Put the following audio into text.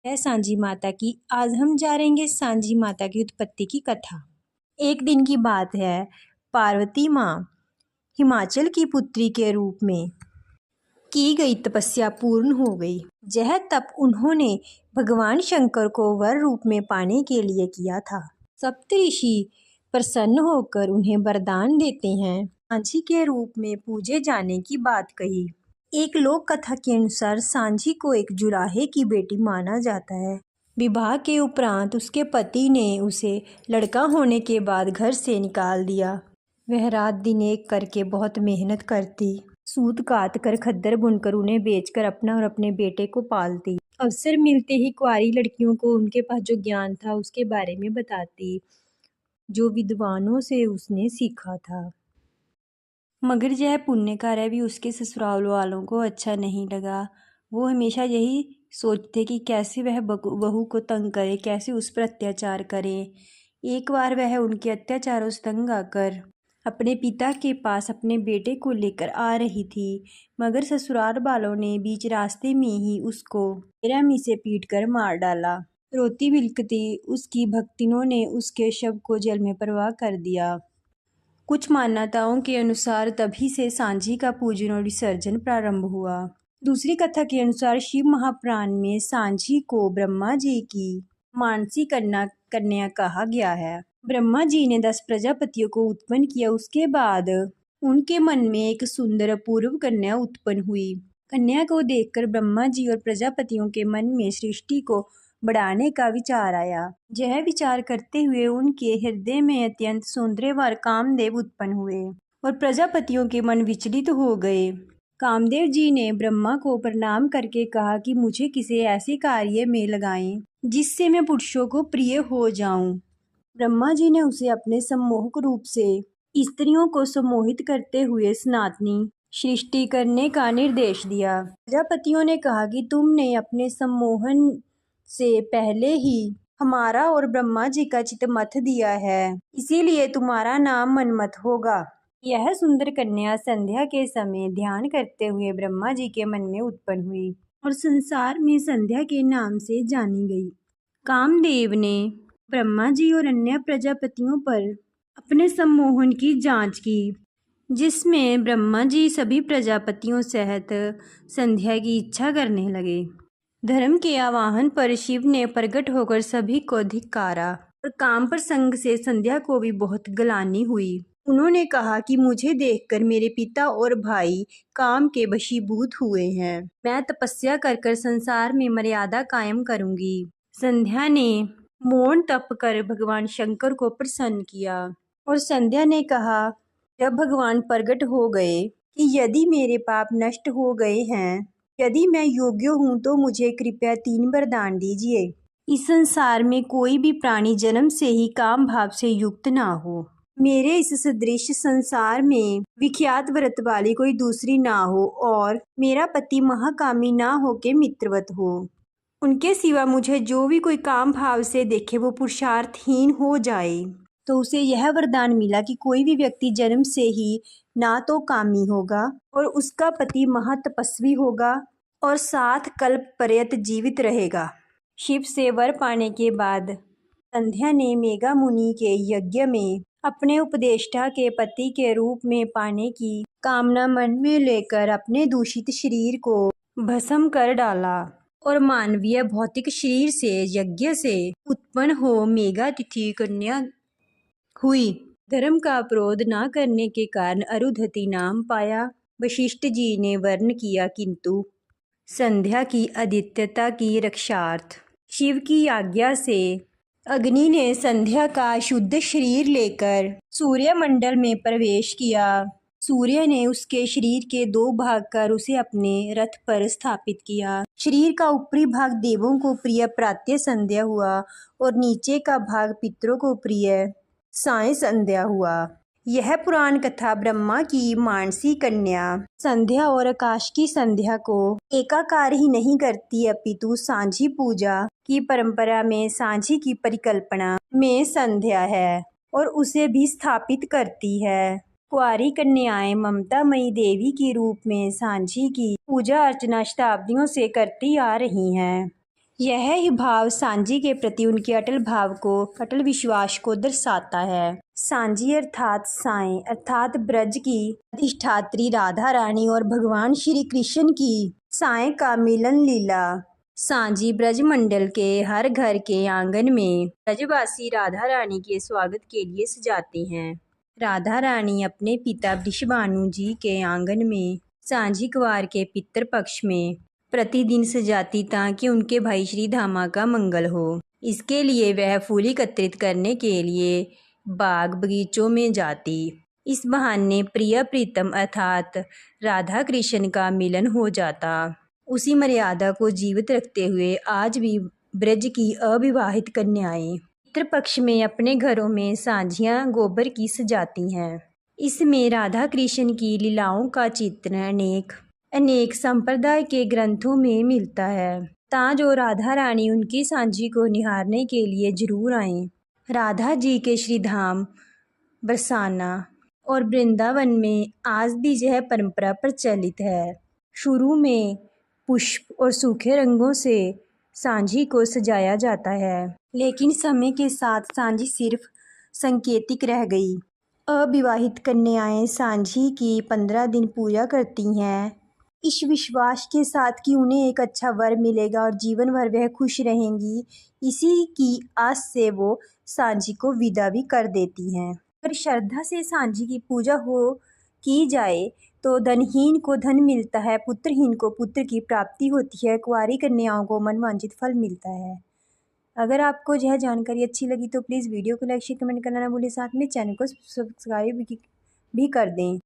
है सांझी माता की। आज हम जानेंगे सांझी माता की उत्पत्ति की कथा। एक दिन की बात है, पार्वती माँ हिमाचल की पुत्री के रूप में की गई तपस्या पूर्ण हो गई। यह तप उन्होंने भगवान शंकर को वर रूप में पाने के लिए किया था। सप्तऋषि प्रसन्न होकर उन्हें वरदान देते हैं। सांझी के रूप में पूजे जाने की बात कही। एक लोक कथा के अनुसार सांझी को एक जुलाहे की बेटी माना जाता है। विवाह के उपरांत उसके पति ने उसे लड़का होने के बाद घर से निकाल दिया। वह रात दिन एक करके बहुत मेहनत करती, सूत काट कर खद्दर बुनकर उन्हें बेचकर अपना और अपने बेटे को पालती। अवसर मिलते ही कुंवारी लड़कियों को उनके पास जो ज्ञान था उसके बारे में बताती, जो विद्वानों से उसने सीखा था। मगर यह पुण्य कार्य भी उसके ससुराल वालों को अच्छा नहीं लगा। वो हमेशा यही सोचते कि कैसे वह बहू को तंग करे, कैसे उस पर अत्याचार करे। एक बार वह उनके अत्याचारों से तंग आकर अपने पिता के पास अपने बेटे को लेकर आ रही थी, मगर ससुराल वालों ने बीच रास्ते में ही उसको बेरहमी से पीटकर मार डाला। रोती बिलखती उसकी भक्तिनों ने उसके शव को जल में प्रवाह कर दिया। कुछ मान्यताओं के अनुसार तभी से सांझी का पूजन और विसर्जन प्रारंभ हुआ। दूसरी कथा के अनुसार शिव महापुराण में सांझी को ब्रह्मा जी की मानसी कन्या कहा गया है। ब्रह्मा जी ने 10 प्रजापतियों को उत्पन्न किया। उसके बाद उनके मन में एक सुंदर अपूर्व कन्या उत्पन्न हुई। कन्या को देखकर ब्रह्मा जी और प्रजापतियों के मन में सृष्टि को बढ़ाने का विचार आया। यह विचार करते हुए उनके हृदय में अत्यंत सौंदर्यवान कामदेव उत्पन्न हुए और प्रजापतियों के मन विचलित हो गए। कामदेव जी ने ब्रह्मा को प्रणाम करके कहा कि मुझे किसी ऐसे कार्य में लगाएं जिससे मैं पुरुषों को प्रिय हो जाऊं। ब्रह्मा जी ने उसे अपने सम्मोहक रूप से स्त्रियों को सम्मोहित करते हुए सनातनी सृष्टि करने का निर्देश दिया। प्रजापतियों ने कहा कि तुमने अपने सम्मोहन से पहले ही हमारा और ब्रह्मा जी का चित्त मथ दिया है, इसीलिए तुम्हारा नाम मनमथ होगा। यह सुंदर कन्या संध्या के समय ध्यान करते हुए ब्रह्मा जी के मन में उत्पन्न हुई और संसार में संध्या के नाम से जानी गई। कामदेव ने ब्रह्मा जी और अन्य प्रजापतियों पर अपने सम्मोहन की जांच की, जिसमें ब्रह्मा जी सभी प्रजापतियों सहित संध्या की इच्छा करने लगे। धर्म के आवाहन पर शिव ने प्रकट होकर सभी को धिक्कारा और काम प्रसंग से संध्या को भी बहुत ग्लानि हुई। उन्होंने कहा कि मुझे देखकर मेरे पिता और भाई काम के वशीभूत हुए हैं। मैं तपस्या कर संसार में मर्यादा कायम करूंगी। संध्या ने मौन तप कर भगवान शंकर को प्रसन्न किया और संध्या ने कहा, जब भगवान प्रकट हो गए कि यदि मेरे पाप नष्ट हो गए हैं, यदि मैं योग्य हूँ तो मुझे कृपया 3 वरदान दीजिए। इस संसार में कोई भी प्राणी जन्म से ही काम भाव से युक्त ना हो। मेरे इस सदृश संसार में विख्यात व्रत वाली कोई दूसरी ना हो और मेरा पति महाकामी ना हो के मित्रवत हो। उनके सिवा मुझे जो भी कोई काम भाव से देखे वो पुरुषार्थहीन हो जाए। तो उसे यह वरदान मिला कि कोई भी व्यक्ति जन्म से ही ना तो कामी होगा और उसका पति महातपस्वी होगा और 7 कल्प पर्यंत जीवित रहेगा। शिव से वर पाने के बाद संध्या ने मेघा मुनि के यज्ञ में अपने उपदेष्टा के पति के रूप में पाने की कामना मन में लेकर अपने दूषित शरीर को भस्म कर डाला और मानवीय भौतिक शरीर से यज्ञ से उत्पन्न हो मेघा तिथि कन्या हुई। धर्म का अपरोध न करने के कारण अरुंधति नाम पाया। वशिष्ठ जी ने वर्ण किया, किंतु संध्या की आदित्यता की रक्षार्थ शिव की आज्ञा से अग्नि ने संध्या का शुद्ध शरीर लेकर सूर्यमंडल में प्रवेश किया। सूर्य ने उसके शरीर के 2 भाग कर उसे अपने रथ पर स्थापित किया। शरीर का ऊपरी भाग देवों को प्रिय प्रातः संध्या हुआ और नीचे का भाग पितरों को प्रिय साय संध्या हुआ। यह पुराण कथा ब्रह्मा की मानसी कन्या संध्या और आकाश की संध्या को एकाकार ही नहीं करती, अपितु सांझी पूजा की परंपरा में सांझी की परिकल्पना में संध्या है और उसे भी स्थापित करती है। कुंवारी कन्याएं ममतामयी देवी के रूप में सांझी की पूजा अर्चना शताब्दियों से करती आ रही हैं। यह ही भाव सांझी के प्रति उनके अटल विश्वास को दर्शाता है। सांझी अर्थात साईं अर्थात ब्रज की अधिष्ठात्री राधा रानी और भगवान श्री कृष्ण की साईं का मिलन लीला। सांझी ब्रज मंडल के हर घर के आंगन में ब्रजवासी राधा रानी के स्वागत के लिए सजाते हैं। राधा रानी अपने पिता वृषभानु जी के आंगन में सांझी कुवार के पितृ पक्ष में प्रतिदिन सजाती ताकि उनके भाई श्री धामा का मंगल हो। इसके लिए वह फूल एकत्रित करने के लिए बाग बगीचों में जाती। इस बहाने प्रिय प्रीतम अर्थात राधा कृष्ण का मिलन हो जाता। उसी मर्यादा को जीवित रखते हुए आज भी ब्रज की अविवाहित कन्याएं पितृ पक्ष में अपने घरों में सांझियां गोबर की सजाती हैं। इसमें राधा कृष्ण की लीलाओं का चित्रण अनेक संप्रदाय के ग्रंथों में मिलता है। ताज और राधा रानी उनकी सांझी को निहारने के लिए जरूर आएं। राधा जी के श्रीधाम बरसाना और वृंदावन में आज भी यह परंपरा प्रचलित है। शुरू में पुष्प और सूखे रंगों से सांझी को सजाया जाता है, लेकिन समय के साथ सांझी सिर्फ सांकेतिक रह गई। अविवाहित कन्याएं सांझी की 15 दिन पूजा करती हैं, इस विश्वास के साथ कि उन्हें एक अच्छा वर मिलेगा और जीवन भर वह खुश रहेंगी। इसी की आस से वो सांझी को विदा भी कर देती हैं। अगर श्रद्धा से सांझी की पूजा की जाए तो धनहीन को धन मिलता है, पुत्रहीन को पुत्र की प्राप्ति होती है, कुंवारी कन्याओं को मनवांछित फल मिलता है। अगर आपको यह जानकारी अच्छी लगी तो प्लीज़ वीडियो को लाइक शेयर कमेंट करना ना भूलें। साथ में चैनल को सब्सक्राइब भी कर दें।